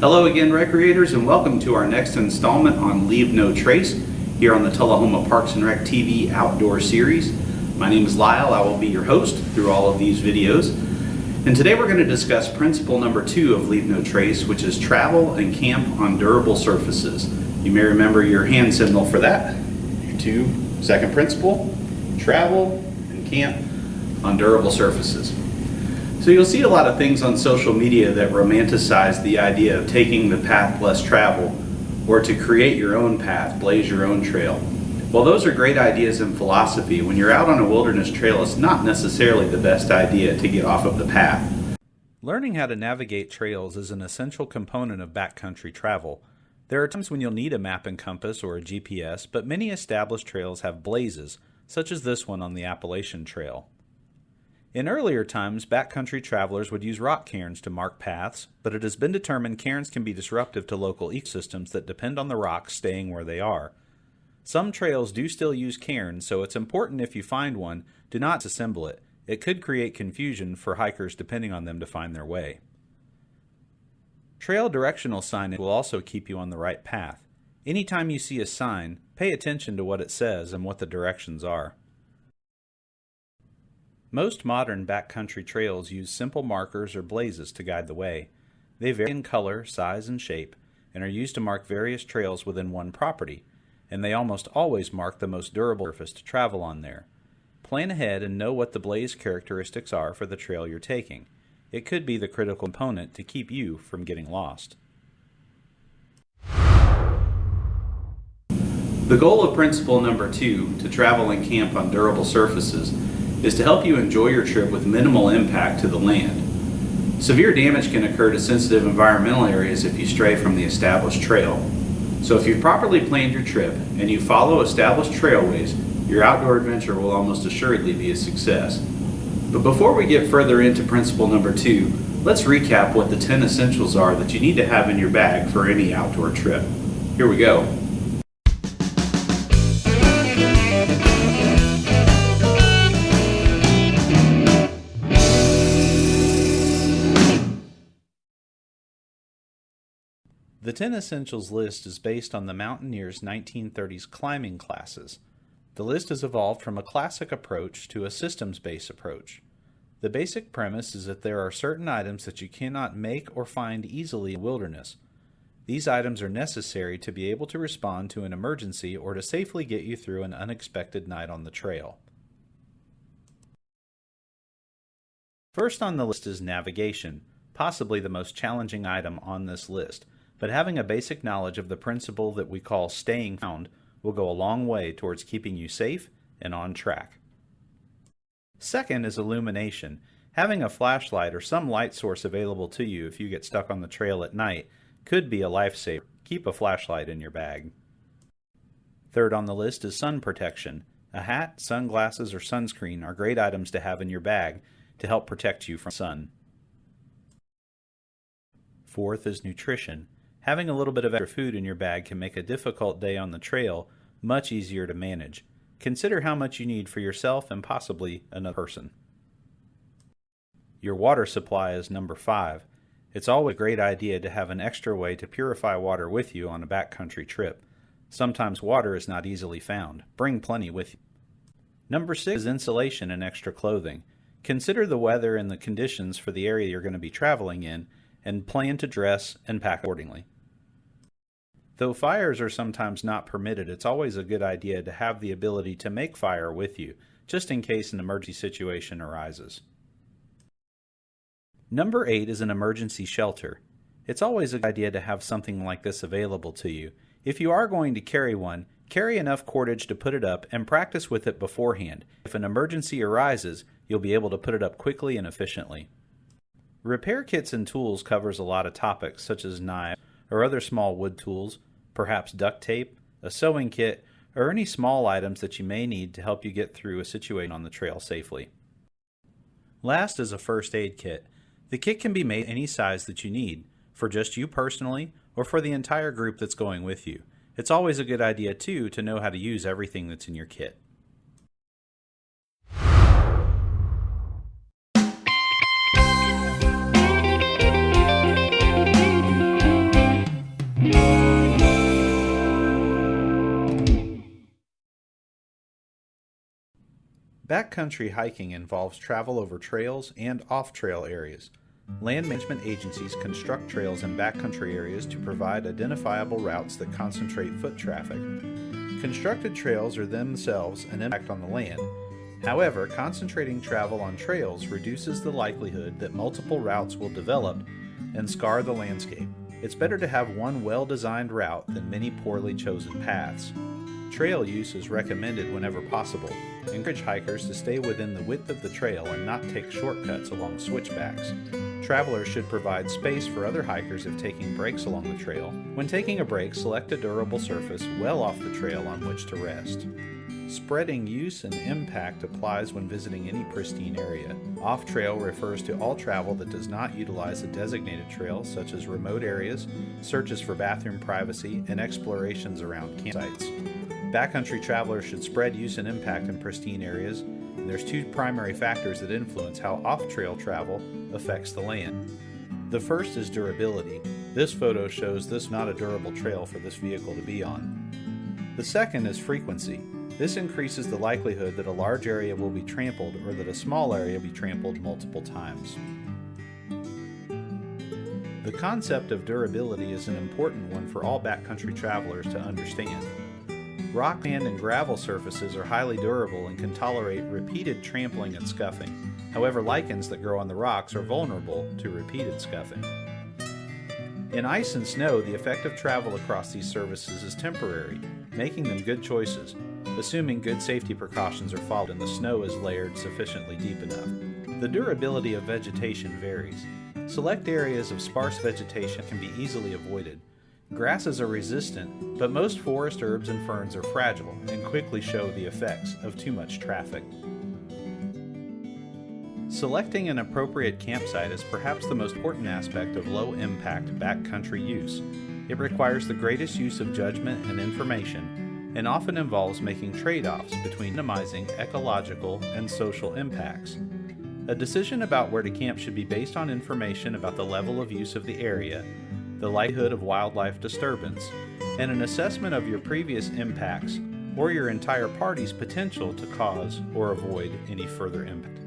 Hello again, recreators, and welcome to our next installment on Leave No Trace here on the Tullahoma Parks and Rec TV Outdoor Series. My name is Lyle. I will be your host through all of these videos. And today we're going to discuss principle number 2 of Leave No Trace, which is travel and camp on durable surfaces. You may remember your hand signal for that. Second principle, travel and camp on durable surfaces. So you'll see a lot of things on social media that romanticize the idea of taking the path less traveled, or to create your own path, blaze your own trail. While those are great ideas in philosophy, when you're out on a wilderness trail, it's not necessarily the best idea to get off of the path. Learning how to navigate trails is an essential component of backcountry travel. There are times when you'll need a map and compass or a GPS, but many established trails have blazes, such as this one on the Appalachian Trail. In earlier times, backcountry travelers would use rock cairns to mark paths, but it has been determined cairns can be disruptive to local ecosystems that depend on the rocks staying where they are. Some trails do still use cairns, so it's important if you find one, do not disassemble it. It could create confusion for hikers depending on them to find their way. Trail directional signage will also keep you on the right path. Anytime you see a sign, pay attention to what it says and what the directions are. Most modern backcountry trails use simple markers or blazes to guide the way. They vary in color, size, and shape, and are used to mark various trails within one property, and they almost always mark the most durable surface to travel on there. Plan ahead and know what the blaze characteristics are for the trail you're taking. It could be the critical component to keep you from getting lost. The goal of principle number 2, to travel and camp on durable surfaces, is to help you enjoy your trip with minimal impact to the land. Severe damage can occur to sensitive environmental areas if you stray from the established trail. So if you've properly planned your trip and you follow established trailways, your outdoor adventure will almost assuredly be a success. But before we get further into principle number 2, let's recap what the 10 essentials are that you need to have in your bag for any outdoor trip. Here we go. The 10 Essentials list is based on the Mountaineers' 1930s climbing classes. The list has evolved from a classic approach to a systems-based approach. The basic premise is that there are certain items that you cannot make or find easily in the wilderness. These items are necessary to be able to respond to an emergency or to safely get you through an unexpected night on the trail. First on the list is navigation, possibly the most challenging item on this list. But having a basic knowledge of the principle that we call staying found will go a long way towards keeping you safe and on track. Second is illumination. Having a flashlight or some light source available to you if you get stuck on the trail at night could be a lifesaver. Keep a flashlight in your bag. Third on the list is sun protection. A hat, sunglasses, or sunscreen are great items to have in your bag to help protect you from sun. Fourth is nutrition. Having a little bit of extra food in your bag can make a difficult day on the trail much easier to manage. Consider how much you need for yourself and possibly another person. Your water supply is number 5. It's always a great idea to have an extra way to purify water with you on a backcountry trip. Sometimes water is not easily found. Bring plenty with you. Number 6 is insulation and extra clothing. Consider the weather and the conditions for the area you're going to be traveling in, and plan to dress and pack accordingly. Though fires are sometimes not permitted, it's always a good idea to have the ability to make fire with you, just in case an emergency situation arises. Number 8 is an emergency shelter. It's always a good idea to have something like this available to you. If you are going to carry one, carry enough cordage to put it up and practice with it beforehand. If an emergency arises, you'll be able to put it up quickly and efficiently. Repair kits and tools covers a lot of topics such as knives or other small wood tools, perhaps duct tape, a sewing kit, or any small items that you may need to help you get through a situation on the trail safely. Last is a first aid kit. The kit can be made any size that you need, for just you personally or for the entire group that's going with you. It's always a good idea too to know how to use everything that's in your kit. Backcountry hiking involves travel over trails and off-trail areas. Land management agencies construct trails in backcountry areas to provide identifiable routes that concentrate foot traffic. Constructed trails are themselves an impact on the land. However, concentrating travel on trails reduces the likelihood that multiple routes will develop and scar the landscape. It's better to have one well-designed route than many poorly chosen paths. Trail use is recommended whenever possible. Encourage hikers to stay within the width of the trail and not take shortcuts along switchbacks. Travelers should provide space for other hikers if taking breaks along the trail. When taking a break, select a durable surface well off the trail on which to rest. Spreading use and impact applies when visiting any pristine area. Off-trail refers to all travel that does not utilize a designated trail, such as remote areas, searches for bathroom privacy, and explorations around campsites. Backcountry travelers should spread use and impact in pristine areas, and there's two primary factors that influence how off-trail travel affects the land. The first is durability. This photo shows this not a durable trail for this vehicle to be on. The second is frequency. This increases the likelihood that a large area will be trampled or that a small area will be trampled multiple times. The concept of durability is an important one for all backcountry travelers to understand. Rock, sand, and gravel surfaces are highly durable and can tolerate repeated trampling and scuffing. However, lichens that grow on the rocks are vulnerable to repeated scuffing. In ice and snow, the effect of travel across these surfaces is temporary, making them good choices, assuming good safety precautions are followed and the snow is layered sufficiently deep enough. The durability of vegetation varies. Select areas of sparse vegetation can be easily avoided. Grasses are resistant, but most forest herbs and ferns are fragile and quickly show the effects of too much traffic. Selecting an appropriate campsite is perhaps the most important aspect of low-impact backcountry use. It requires the greatest use of judgment and information, and often involves making trade-offs between minimizing ecological and social impacts. A decision about where to camp should be based on information about the level of use of the area, the likelihood of wildlife disturbance, and an assessment of your previous impacts or your entire party's potential to cause or avoid any further impact.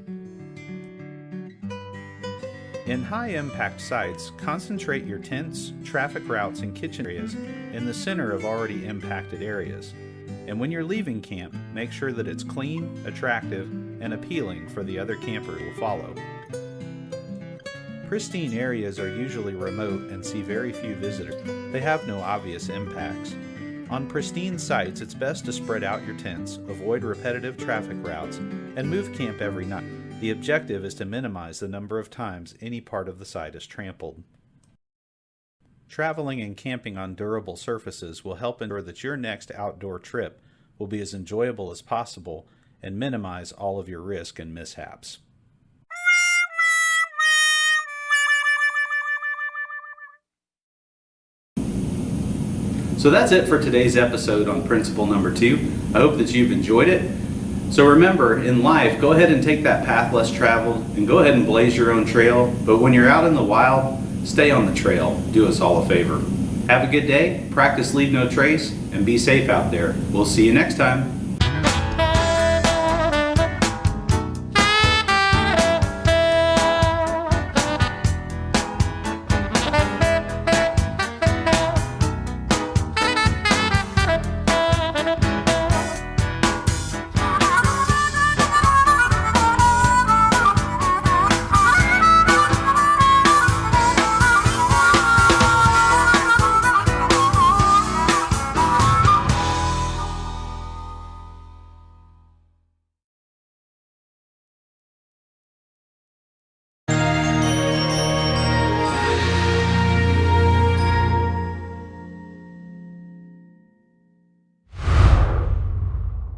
In high-impact sites, concentrate your tents, traffic routes, and kitchen areas in the center of already impacted areas. And when you're leaving camp, make sure that it's clean, attractive, and appealing for the other campers who will follow. Pristine areas are usually remote and see very few visitors. They have no obvious impacts. On pristine sites, it's best to spread out your tents, avoid repetitive traffic routes, and move camp every night. The objective is to minimize the number of times any part of the site is trampled. Traveling and camping on durable surfaces will help ensure that your next outdoor trip will be as enjoyable as possible and minimize all of your risk and mishaps. So that's it for today's episode on principle number 2. I hope that you've enjoyed it. So remember, in life, go ahead and take that path less traveled and go ahead and blaze your own trail. But when you're out in the wild, stay on the trail. Do us all a favor. Have a good day, practice leave no trace, and be safe out there. We'll see you next time.